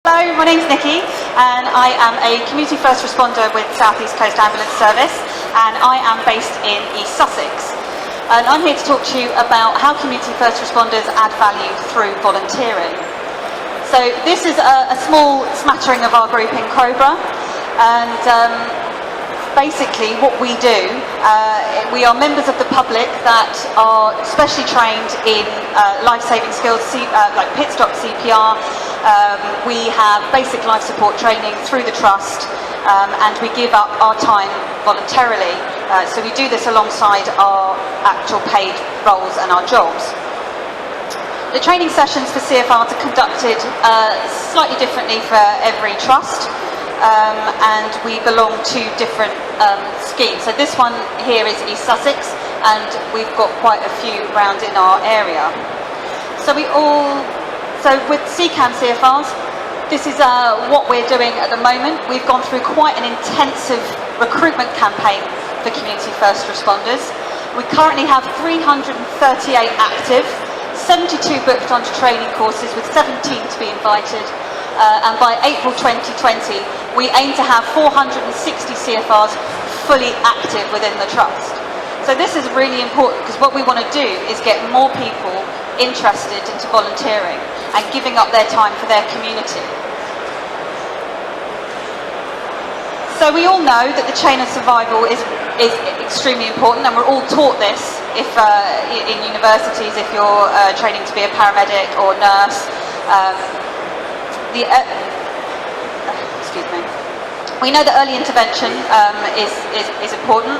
Hello, my name's Nicki and I am a community first responder with South East Coast Ambulance Service, and I am based in East Sussex. And I'm here to talk to you about how community first responders add value through volunteering. So this is a small smattering of our group in Crowborough, and basically what we do, we are members of the public that are specially trained in life-saving skills, like pit stop CPR. We have basic life support training through the trust, and we give up our time voluntarily. So we do this alongside our actual paid roles and our jobs. The training sessions for CFRs are conducted slightly differently for every trust, and we belong to different schemes. So this one here is East Sussex, and we've got quite a few around in our area. So with CCAM CFRs, this is what we're doing at the moment. We've gone through quite an intensive recruitment campaign for community first responders. We currently have 338 active, 72 booked onto training courses with 17 to be invited, and by April 2020 we aim to have 460 CFRs fully active within the trust. So this is really important, because what we want to do is get more people interested into volunteering and giving up their time for their community. So we all know that the chain of survival is extremely important, and we're all taught this if in universities, if you're training to be a paramedic or nurse. Excuse me. We know that early intervention is important.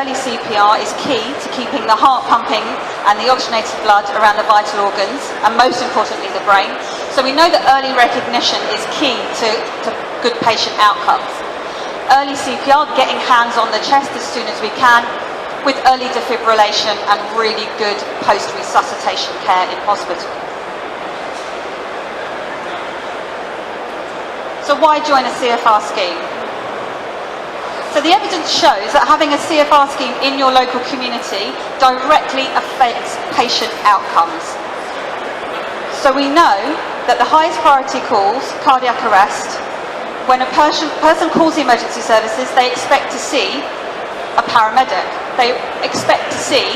Early CPR is key to keeping the heart pumping and the oxygenated blood around the vital organs, and most importantly the brain. So we know that early recognition is key to good patient outcomes. Early CPR, getting hands on the chest as soon as we can, with early defibrillation and really good post-resuscitation care in hospital. So why join a CFR scheme? So the evidence shows that having a CFR scheme in your local community directly affects patient outcomes. So we know that the highest priority calls, cardiac arrest, when a person calls the emergency services, they expect to see a paramedic. They expect to see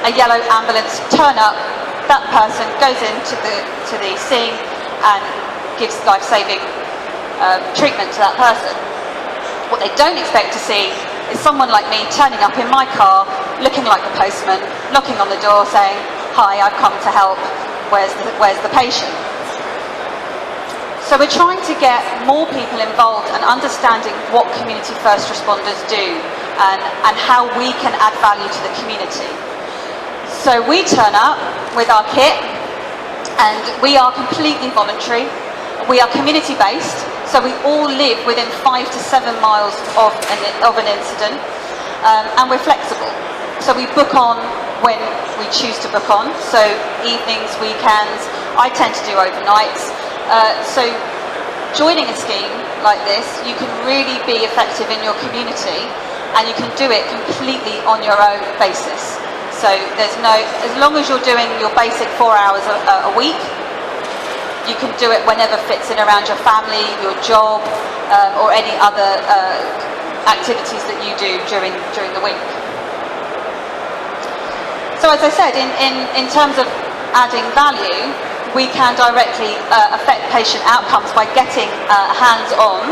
a yellow ambulance turn up, that person goes into the scene and gives life-saving treatment to that person. What they don't expect to see is someone like me turning up in my car, looking like the postman, knocking on the door saying, "Hi, I've come to help, where's the patient?" So we're trying to get more people involved and understanding what community first responders do and how we can add value to the community. So we turn up with our kit, and we are completely voluntary. We are community based, so we all live within 5 to 7 miles of an incident, and we're flexible. So we book on when we choose to book on, so evenings, weekends. I tend to do overnights. So joining a scheme like this, you can really be effective in your community, and you can do it completely on your own basis. So there's no, as long as you're doing your basic 4 hours a week, you can do it whenever fits in around your family, your job, or any other activities that you do during the week. So as I said, in terms of adding value, we can directly affect patient outcomes by getting hands-on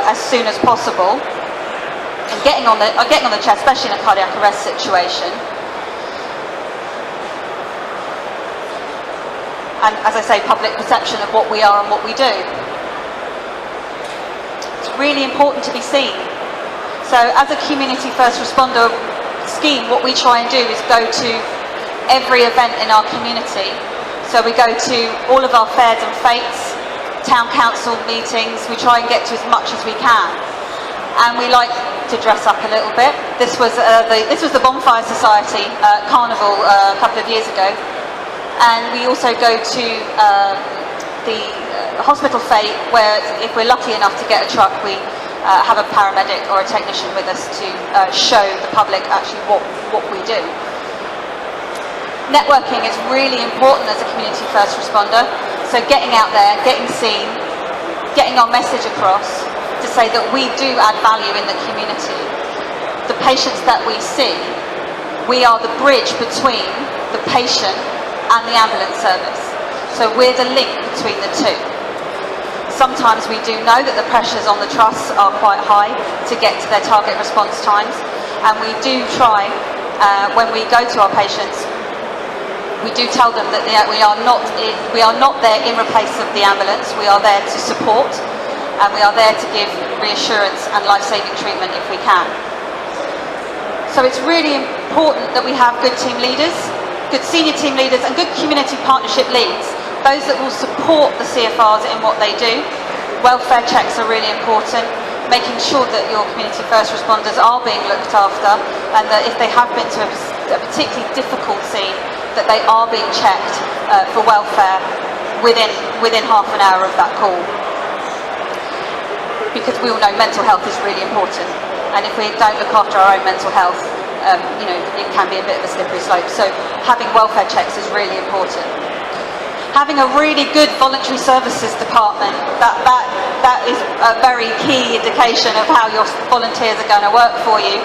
as soon as possible, and getting on the chest, especially in a cardiac arrest situation. And as I say, public perception of what we are and what we do. It's really important to be seen. So as a community first responder scheme, what we try and do is go to every event in our community. So we go to all of our fairs and fetes, town council meetings. We try and get to as much as we can. And we like to dress up a little bit. This was the Bonfire Society carnival a couple of years ago. And we also go to the hospital fete, where if we're lucky enough to get a truck, we have a paramedic or a technician with us to show the public actually what we do. Networking is really important as a community first responder. So getting out there, getting seen, getting our message across to say that we do add value in the community. The patients that we see, we are the bridge between the patient and the ambulance service. So we're the link between the two. Sometimes we do know that the pressures on the trusts are quite high to get to their target response times, and we do try, when we go to our patients, we do tell them that we are not there in replace of the ambulance. We are there to support, and we are there to give reassurance and life-saving treatment if we can. So it's really important that we have good team leaders, good senior team leaders, and good community partnership leads, those that will support the CFRs in what they do. Welfare checks are really important, making sure that your community first responders are being looked after, and that if they have been to a particularly difficult scene, that they are being checked for welfare within half an hour of that call. Because we all know mental health is really important, and if we don't look after our own mental health, it can be a bit of a slippery slope. So having welfare checks is really important. Having a really good voluntary services department, that is a very key indication of how your volunteers are going to work for you.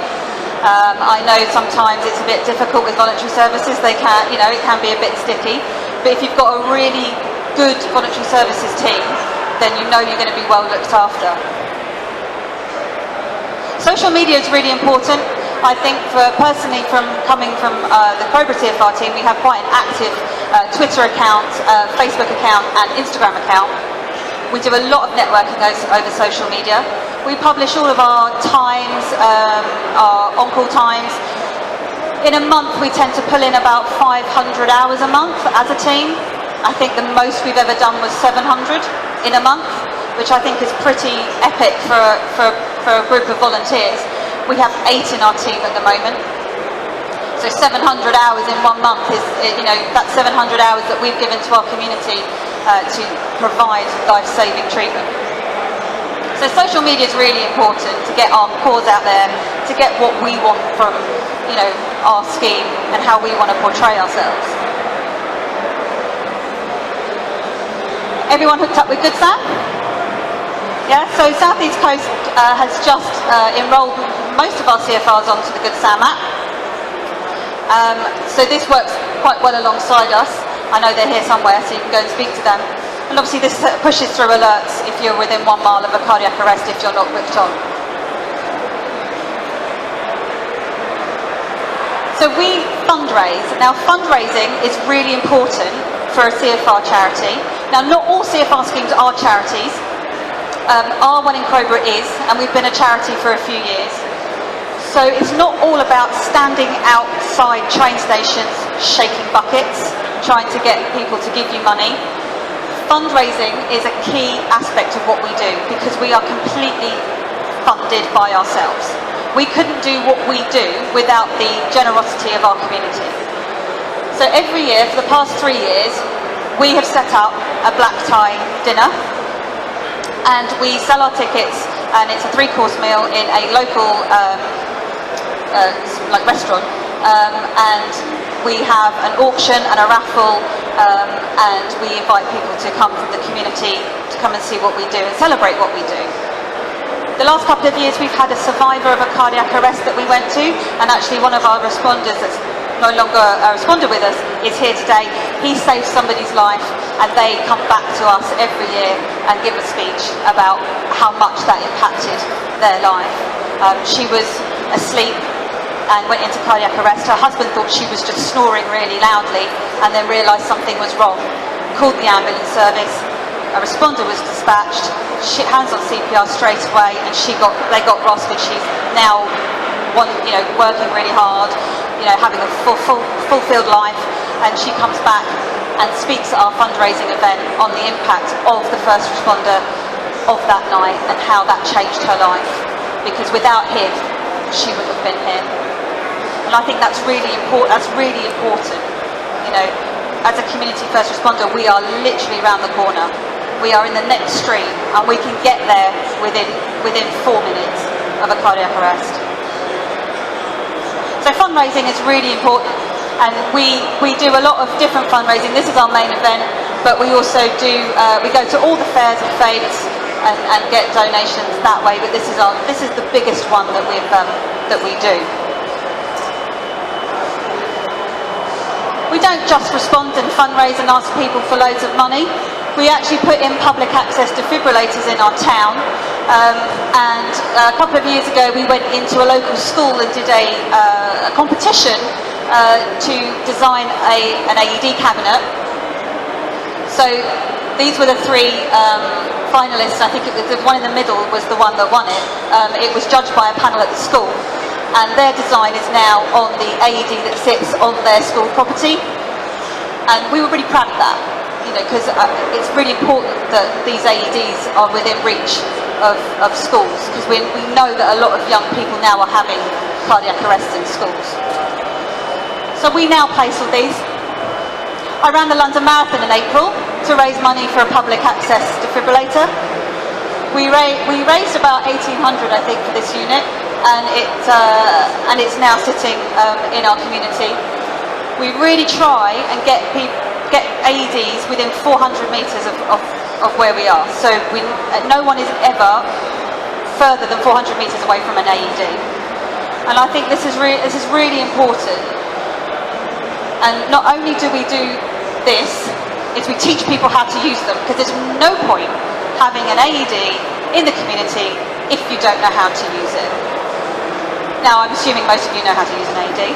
I know sometimes it's a bit difficult with voluntary services. It can be a bit sticky. But if you've got a really good voluntary services team, then you know you're going to be well looked after. Social media is really important. I think personally, coming from the Cobra CFR team, we have quite an active Twitter account, Facebook account and Instagram account. We do a lot of networking over social media. We publish all of our times, our on-call times. In a month we tend to pull in about 500 hours a month as a team. I think the most we've ever done was 700 in a month, which I think is pretty epic for a group of volunteers. We have 8 in our team at the moment. So 700 hours in 1 month is, that's 700 hours that we've given to our community to provide life-saving treatment. So social media is really important to get our cause out there, to get what we want from, our scheme and how we want to portray ourselves. Everyone hooked up with Good Sam? Yeah, so South East Coast has just enrolled most of our CFRs onto the Good Sam app. So this works quite well alongside us. I know they're here somewhere, so you can go and speak to them. And obviously this pushes through alerts if you're within 1 mile of a cardiac arrest if you're not booked on. So we fundraise. Now fundraising is really important for a CFR charity. Now not all CFR schemes are charities. Our one in Cobra is, and we've been a charity for a few years. So it's not all about standing outside train stations, shaking buckets, trying to get people to give you money. Fundraising is a key aspect of what we do because we are completely funded by ourselves. We couldn't do what we do without the generosity of our community. So every year, for the past 3 years, we have set up a black tie dinner, and we sell our tickets, and it's a 3-course meal in a local restaurant, and we have an auction and a raffle, and we invite people to come from the community to come and see what we do and celebrate what we do. The last couple of years we've had a survivor of a cardiac arrest that we went to, and actually one of our responders that's no longer a responder with us is here today. He saved somebody's life, and they come back to us every year and give a speech about how much that impacted their life. She was asleep and went into cardiac arrest. Her husband thought she was just snoring really loudly and then realised something was wrong. Called the ambulance service, a responder was dispatched, hands on CPR straight away, and they got Ross, which she's now working really hard, having a fulfilled life, and she comes back and speaks at our fundraising event on the impact of the first responder of that night and how that changed her life, because without him she wouldn't have been here. And I think that's really important. As a community first responder, we are literally around the corner. We are in the next stream, and we can get there within 4 minutes of a cardiac arrest. So fundraising is really important, and we do a lot of different fundraising. This is our main event. but we also do, we go to all the fairs and fates and get donations that way, but this is the biggest one that we do. We don't just respond and fundraise and ask people for loads of money. We actually put in public access defibrillators in our town, and a couple of years ago we went into a local school and did a competition to design an AED cabinet. So these were the three finalists. I think it was the one in the middle was the one that won it. It was judged by a panel at the school, and their design is now on the AED that sits on their school property, and we were really proud of that, you know, because it's really important that these AEDs are within reach of schools, because we know that a lot of young people now are having cardiac arrests in schools. So we now place all these. I ran the London Marathon in April to raise money for a public access defibrillator. We raised about 1,800, I think, for this unit, and it's now sitting in our community. We really try and get AEDs within 400 metres of where we are. So no one is ever further than 400 metres away from an AED. And I think this is really important. And not only do we do this, is we teach people how to use them, because there's no point having an AED in the community if you don't know how to use it. Now, I'm assuming most of you know how to use an AED,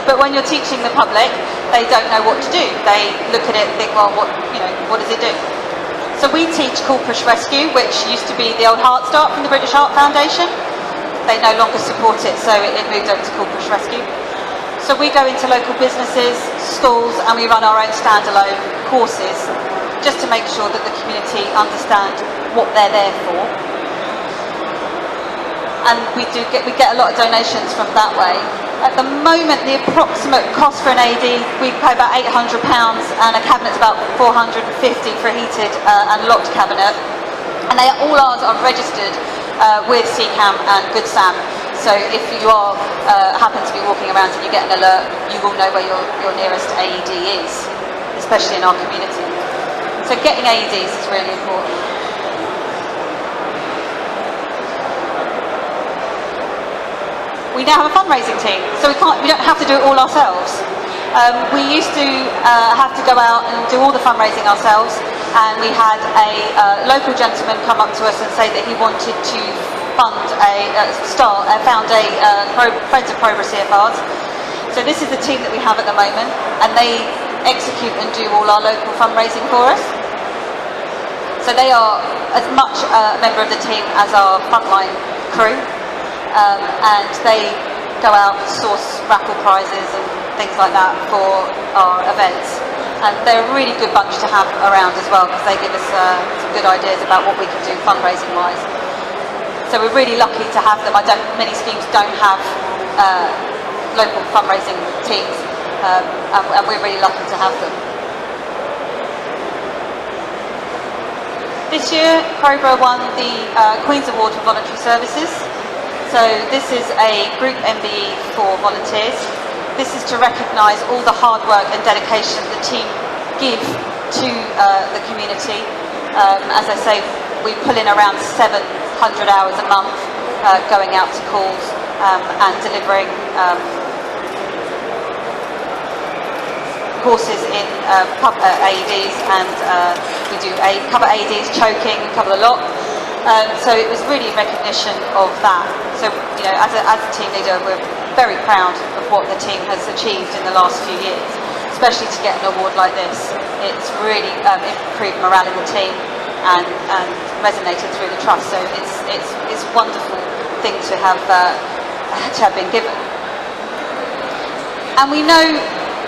but when you're teaching the public, they don't know what to do. They look at it and think, well, what does it do? So we teach Call Push Rescue, which used to be the old Heart Start from the British Heart Foundation. They no longer support it, so it moved over to Call Push Rescue. So we go into local businesses, schools, and we run our own standalone courses just to make sure that the community understand what they're there for. And we get a lot of donations from that way. At the moment, the approximate cost for an AED, we pay about £800, and a cabinet's about £450 for a heated and locked cabinet. And all ours are registered with CCAM and Good Sam. So if you are happen to be walking around and you get an alert, you will know where your nearest AED is, especially in our community. So getting AEDs is really important. We now have a fundraising team, so we don't have to do it all ourselves. We used to have to go out and do all the fundraising ourselves, and we had a local gentleman come up to us and say that he wanted to found a Friends of Progress CFRs. So this is the team that we have at the moment, and they execute and do all our local fundraising for us. So they are as much a member of the team as our frontline crew, and they go out and source raffle prizes and things like that for our events. And they're a really good bunch to have around as well, because they give us some good ideas about what we can do fundraising wise. So we're really lucky to have them. Many schemes don't have local fundraising teams, and we're really lucky to have them. This year, Crowborough won the Queen's Award for Voluntary Services. So this is a group MBE for volunteers. This is to recognise all the hard work and dedication the team give to the community. As I say, we pull in around 700 hours a month going out to calls and delivering courses in AEDs, and we do cover AEDs, choking, cover the lot. So it was really recognition of that. So as a team leader, we're very proud of what the team has achieved in the last few years, especially to get an award like this. It's really improved morale in the team and resonated through the trust. So it's a wonderful thing to have been given. And we know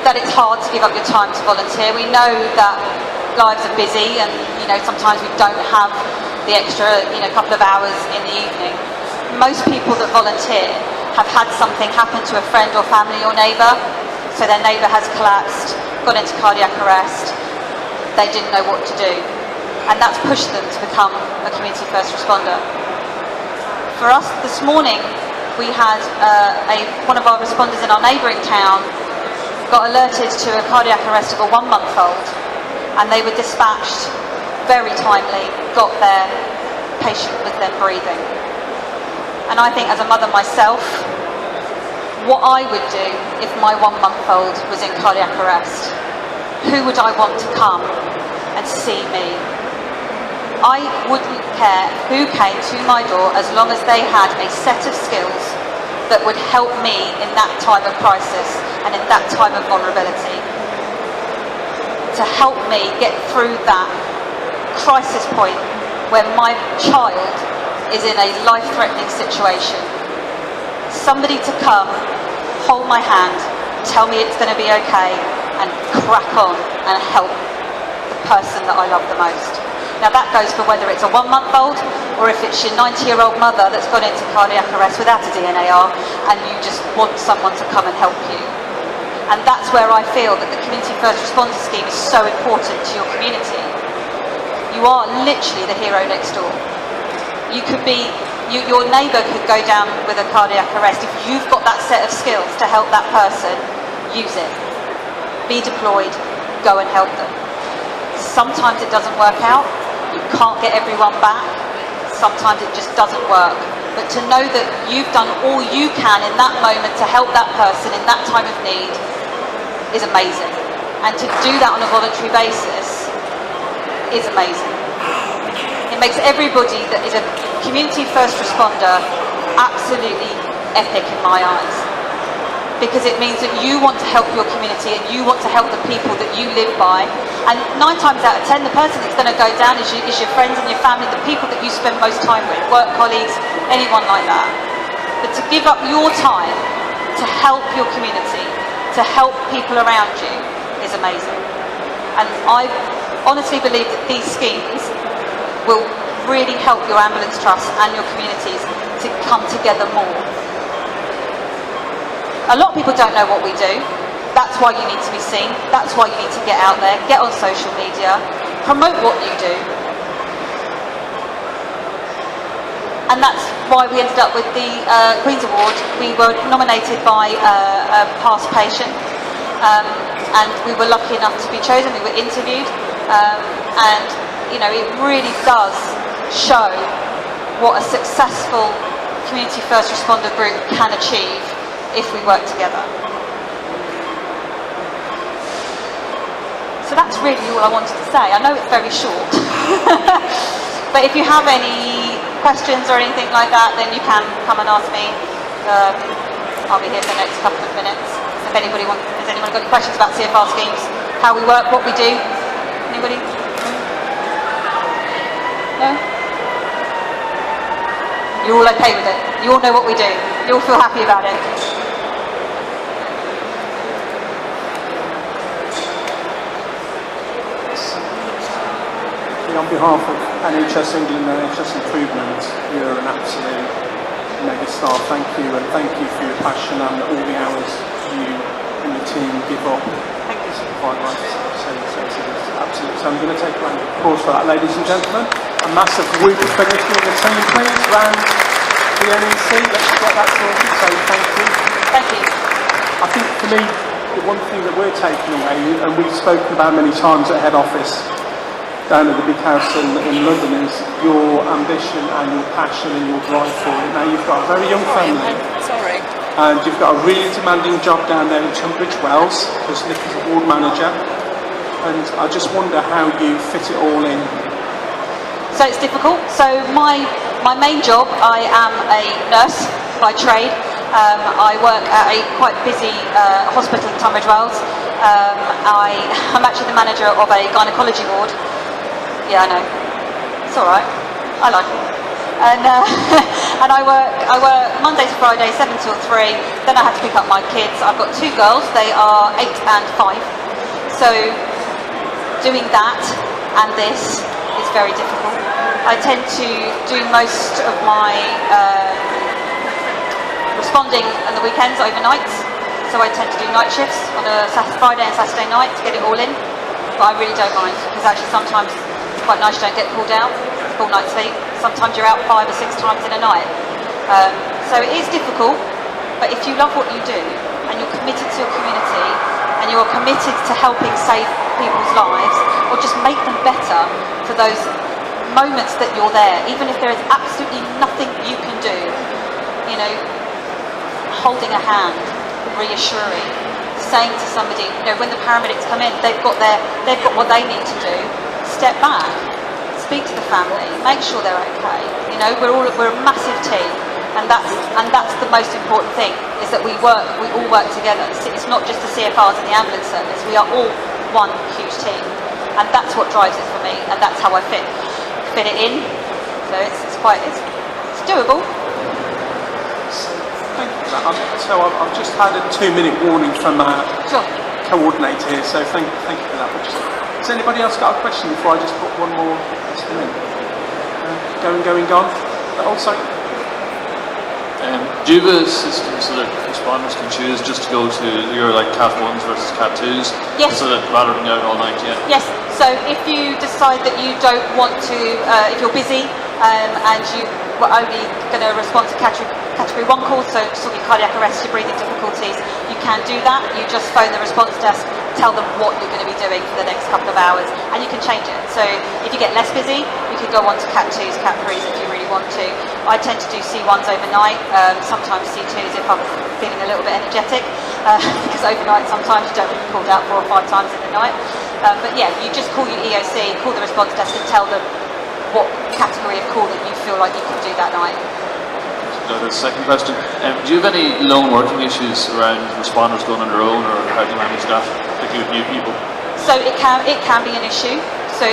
that it's hard to give up your time to volunteer. We know that lives are busy, and sometimes we don't have the extra couple of hours in the evening. Most people that volunteer have had something happen to a friend or family or neighbour. So their neighbour has collapsed, got into cardiac arrest, they didn't know what to do, and that's pushed them to become a community first responder. For us this morning, we had one of our responders in our neighbouring town got alerted to a cardiac arrest of a 1-month-old, and they were dispatched very timely, got there, patient with them breathing. And I think as a mother myself, what I would do if my 1-month-old was in cardiac arrest, who would I want to come and see me? I wouldn't care who came to my door as long as they had a set of skills that would help me in that time of crisis and in that time of vulnerability, to help me get through that crisis point where my child is in a life-threatening situation. Somebody to come, hold my hand, tell me it's going to be okay, and crack on and help the person that I love the most. Now that goes for whether it's a 1-month-old or if it's your 90-year-old mother that's gone into cardiac arrest without a DNAR and you just want someone to come and help you. And that's where I feel that the Community First Responder Scheme is so important to your community. You are literally the hero next door. You could be, your neighbour could go down with a cardiac arrest. If you've got that set of skills to help that person, use it. Be deployed, go and help them. Sometimes it doesn't work out. You can't get everyone back. Sometimes it just doesn't work. But to know that you've done all you can in that moment to help that person in that time of need is amazing. And to do that on a voluntary basis is amazing. It makes everybody that is a community first responder absolutely epic in my eyes. Because it means that you want to help your community and you want to help the people that you live by. And 9 times out of 10, the person that's going to go down is your friends and your family, the people that you spend most time with, work colleagues, anyone like that. But to give up your time to help your community, to help people around you, is amazing. And I honestly believe that these schemes will really help your ambulance trusts and your communities to come together more. A lot of people don't know what we do. That's why you need to be seen. That's why you need to get out there, get on social media, promote what you do. And that's why we ended up with the Queen's Award. We were nominated by a past patient, and we were lucky enough to be chosen. We were interviewed, and you know, it really does show what a successful community first responder group can achieve if we work together. So that's really all I wanted to say. I know it's very short, but if you have any questions or anything like that, then you can come and ask me. I'll be here for the next couple of minutes. If anybody has anyone got any questions about CFR schemes, how we work, what we do? Anybody? No? You're all okay with it? You all know what we do? You all feel happy about it? On behalf of NHS England and NHS Improvement, you're an absolute mega star. Thank you, and thank you for your passion and all the hours you and your team give up. Thank you. Quite right. Absolutely. So I'm going to take a round of applause for that, ladies and gentlemen. A massive whoop for Nicki and the team, please, round the NEC. Let's get that sorted. So thank you. Thank you. I think for me, the one thing that we're taking away, and we've spoken about many times at head office, down at the big house in London, is your ambition and your passion and your drive for it. Now you've got a very young family. Sorry. And you've got a really demanding job down there in Tunbridge Wells as Nicki's a ward manager. And I just wonder how you fit it all in. So it's difficult. So my main job, I am a nurse by trade. I work at a quite busy hospital in Tunbridge Wells. I'm actually the manager of a gynaecology ward. Yeah, I know. It's all right. I like it. And and I work Monday to Friday, 7 till 3. Then I have to pick up my kids. I've got 2 girls. They are 8 and 5. So doing that and this is very difficult. I tend to do most of my responding on the weekends, overnights. So I tend to do night shifts on a Friday and Saturday night to get it all in. But I really don't mind, because actually sometimes it's quite nice you don't get called out, full night's sleep. Sometimes you're out 5 or 6 times in a night. So it is difficult, but if you love what you do and you're committed to your community and you're committed to helping save people's lives, or just make them better for those moments that you're there, even if there is absolutely nothing you can do. You know, holding a hand, reassuring, saying to somebody, you know, when the paramedics come in, they've got what they need to do. Step back, speak to the family, make sure they're okay. You know, we're a massive team, and that's the most important thing, is that we all work together. It's not just the CFRs and the ambulance service. We are all one huge team, and that's what drives it for me, and that's how I fit it in. So it's doable. Thank you for that. So I've just had a 2-minute warning from our Sure. coordinator here, so thank you for that. Has anybody else got a question before I just put one more question in? Going. Also, do you have a system so that responders can choose just to go to your like Cat 1s versus Cat 2s? Yes. So that rather than going all night, yeah? Yes, so if you decide that you don't want to, if you're busy and you were only going to respond to category 1 calls, so sort of cardiac arrest, your breathing difficulties, you can do that. You just phone the response desk, tell them what you're going to be doing for the next couple of hours, and you can change it. So if you get less busy, you can go on to Cat 2s, Cat 3s if you really want to. I tend to do C1s overnight, sometimes C2s if I'm feeling a little bit energetic, because overnight sometimes you don't get called out 4 or 5 times in the night. But yeah, you just call your EOC, call the response desk and tell them what category of call that you feel like you can do that night. The second question, do you have any lone working issues around responders going on their own, or how do you manage that, particularly with new people? So it can be an issue. So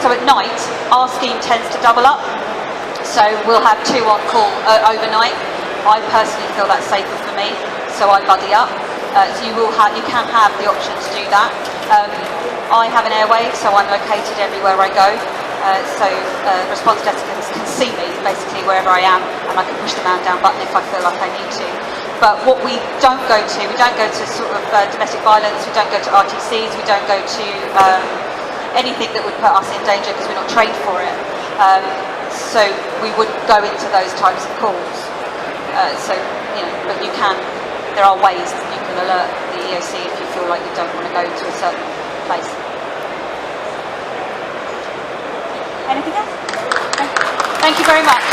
so at night, our scheme tends to double up. So we'll have 2 on call overnight. I personally feel that's safer for me, so I buddy up. So you can have the option to do that. I have an airway, so I'm located everywhere I go. So response desk can see me basically wherever I am, and I can push the man down button if I feel like I need to. But what we don't go to sort of domestic violence, we don't go to RTCs, we don't go to anything that would put us in danger because we're not trained for it. So we would go into those types of calls. So, you know, but there are ways that you can alert the EOC if you feel like you don't want to go to a certain place. Anything else? Thank you very much.